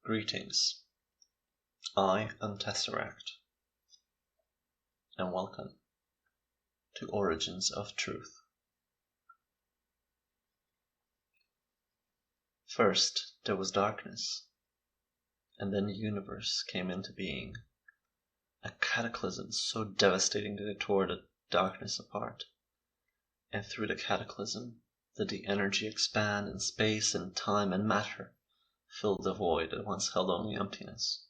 Greetings, I am Tesseract, and welcome to Origins of Truth. First there was darkness, and then the universe came into being, a cataclysm so devastating that it tore the darkness apart, and through the cataclysm did the energy expand in space and time, and matter filled the void that once held only emptiness.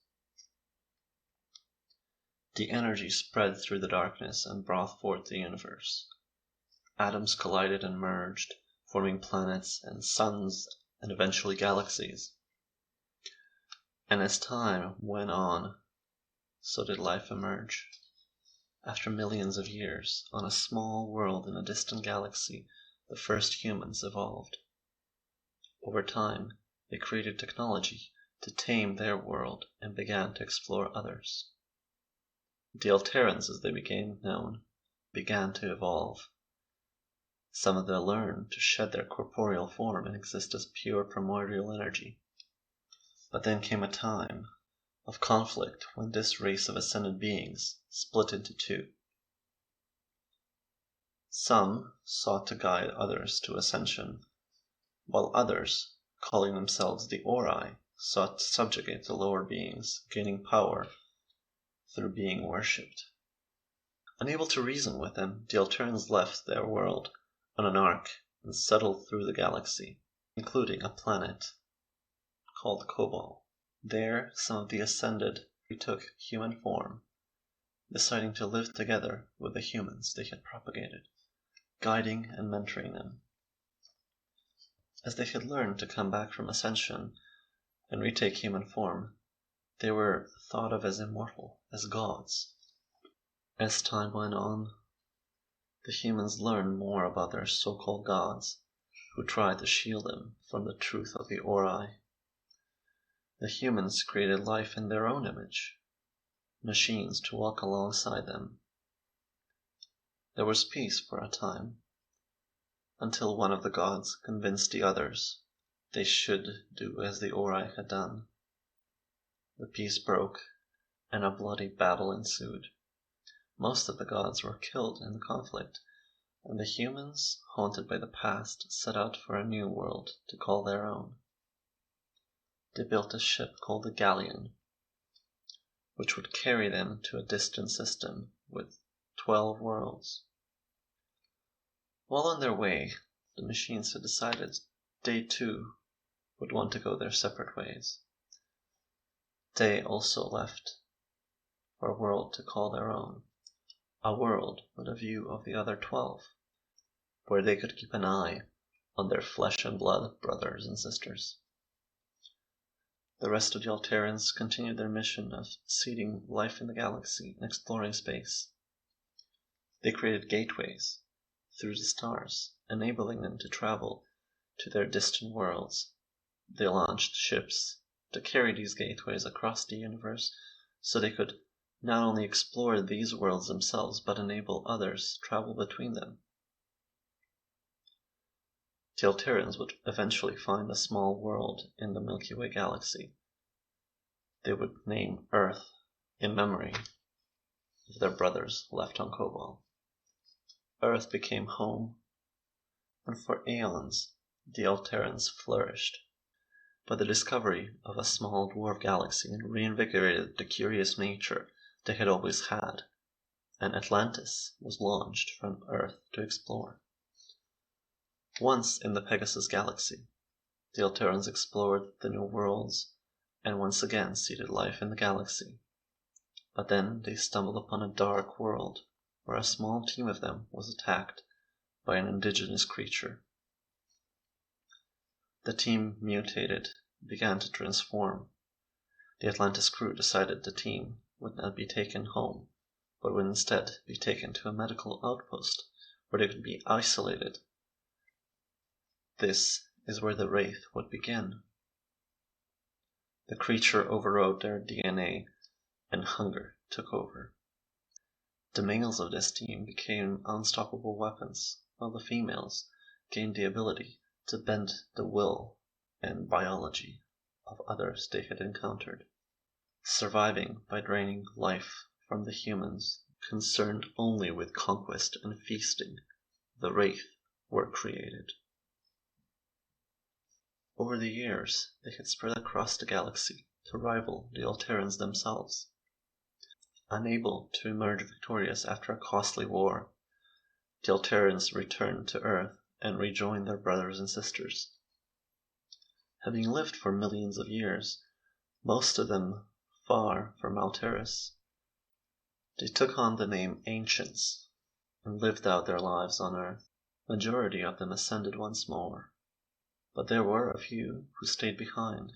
The energy spread through the darkness and brought forth the universe. Atoms collided and merged, forming planets and suns and eventually galaxies. And as time went on, so did life emerge. After millions of years, on a small world in a distant galaxy, the first humans evolved. Over time, they created technology to tame their world and began to explore others. The Alterans, as they became known, began to evolve. Some of them learned to shed their corporeal form and exist as pure primordial energy. But then came a time of conflict when this race of ascended beings split into two. Some sought to guide others to ascension, while others, calling themselves the Ori, sought to subjugate the lower beings, gaining power through being worshipped. Unable to reason with them, the Alterans left their world on an ark and settled through the galaxy, including a planet called Kobol. There, some of the Ascended retook human form, deciding to live together with the humans they had propagated, guiding and mentoring them. As they had learned to come back from ascension and retake human form, they were thought of as immortal, as gods. As time went on, the humans learned more about their so-called gods, who tried to shield them from the truth of the Ori. The humans created life in their own image, machines to walk alongside them. There was peace for a time, until one of the gods convinced the others they should do as the Ori had done. The peace broke, and a bloody battle ensued. Most of the gods were killed in the conflict, and the humans, haunted by the past, set out for a new world to call their own. They built a ship called the Galleon, which would carry them to a distant system with 12 worlds. While on their way, the machines had decided they too would want to go their separate ways. They also left for a world to call their own, a world with a view of the other 12, where they could keep an eye on their flesh and blood brothers and sisters. The rest of the Alterans continued their mission of seeding life in the galaxy and exploring space. They created gateways through the stars, enabling them to travel to their distant worlds. They launched ships to carry these gateways across the universe so they could not only explore these worlds themselves, but enable others to travel between them. The Alterans would eventually find a small world in the Milky Way galaxy. They would name Earth in memory of their brothers left on Kobol. Earth became home, and for aeons the Alterans flourished. But the discovery of a small dwarf galaxy reinvigorated the curious nature they had always had, and Atlantis was launched from Earth to explore. Once in the Pegasus galaxy, the Alterans explored the new worlds and once again seeded life in the galaxy. But then they stumbled upon a dark world where a small team of them was attacked by an indigenous creature. The team mutated, began to transform. The Atlantis crew decided the team would not be taken home, but would instead be taken to a medical outpost where they could be isolated. This is where the Wraith would begin. The creature overrode their DNA, and hunger took over. The males of this team became unstoppable weapons, while the females gained the ability to bend the will and biology of others they had encountered, surviving by draining life from the humans, concerned only with conquest and feasting. The Wraith were created. Over the years, they had spread across the galaxy to rival the Alterans themselves. Unable to emerge victorious after a costly war, the Alterans returned to Earth and rejoined their brothers and sisters. Having lived for millions of years, most of them far from Alteris, they took on the name Ancients and lived out their lives on Earth. Majority of them ascended once more, but there were a few who stayed behind.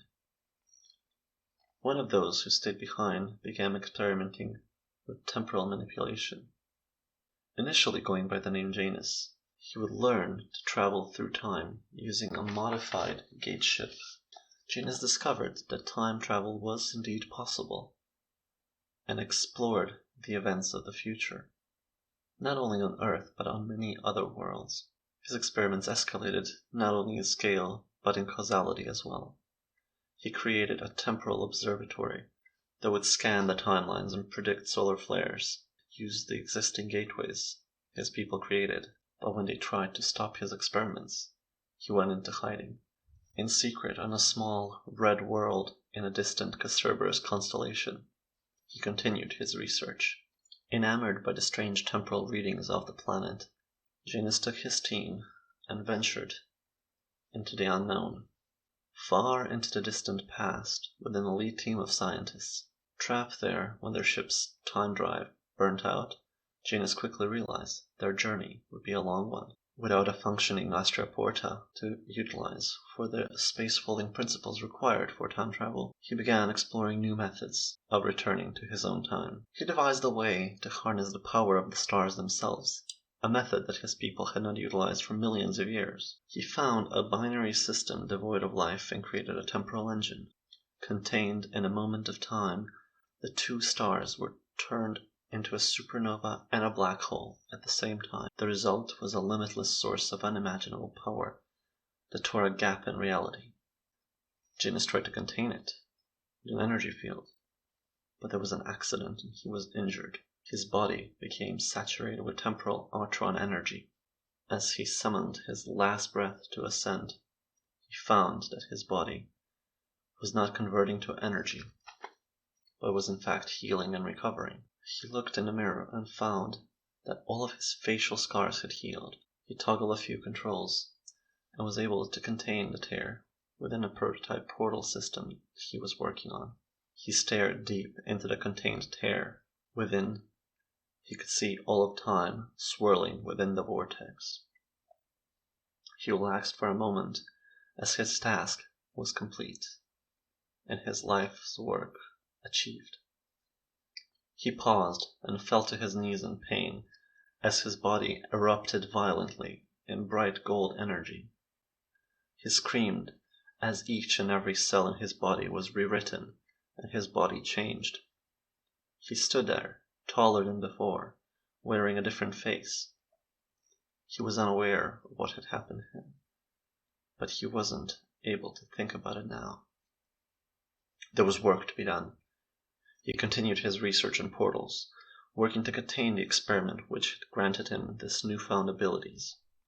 One of those who stayed behind began experimenting with temporal manipulation. Initially going by the name Janus, he would learn to travel through time using a modified gate ship. Janus discovered that time travel was indeed possible, and explored the events of the future, not only on Earth but on many other worlds. His experiments escalated not only in scale but in causality as well. He created a temporal observatory that would scan the timelines and predict solar flares, used the existing gateways his people created, but when they tried to stop his experiments, he went into hiding, in secret on a small red world in a distant Cerberus constellation. He continued his research. Enamored by the strange temporal readings of the planet, Janus took his team and ventured into the unknown, far into the distant past with an elite team of scientists. Trapped there when their ship's time drive burnt out, Janus quickly realized their journey would be a long one. Without a functioning Astra Porta to utilize for the space-folding principles required for time travel, he began exploring new methods of returning to his own time. He devised a way to harness the power of the stars themselves, a method that his people had not utilized for millions of years. He found a binary system devoid of life and created a temporal engine. Contained in a moment of time, the two stars were turned into a supernova and a black hole at the same time. The result was a limitless source of unimaginable power that tore a gap in reality. Janus tried to contain it in an energy field, but there was an accident and he was injured. His body became saturated with temporal Alteran energy. As he summoned his last breath to ascend, he found that his body was not converting to energy, but was in fact healing and recovering. He looked in the mirror and found that all of his facial scars had healed. He toggled a few controls and was able to contain the tear within a prototype portal system he was working on. He stared deep into the contained tear. Within, he could see all of time swirling within the vortex. He relaxed for a moment as his task was complete and his life's work achieved. He paused and fell to his knees in pain as his body erupted violently in bright gold energy. He screamed as each and every cell in his body was rewritten and his body changed. He stood there, taller than before, wearing a different face. He was unaware of what had happened to him, but he wasn't able to think about it now. There was work to be done. He continued his research in portals, working to contain the experiment which had granted him this newfound abilities.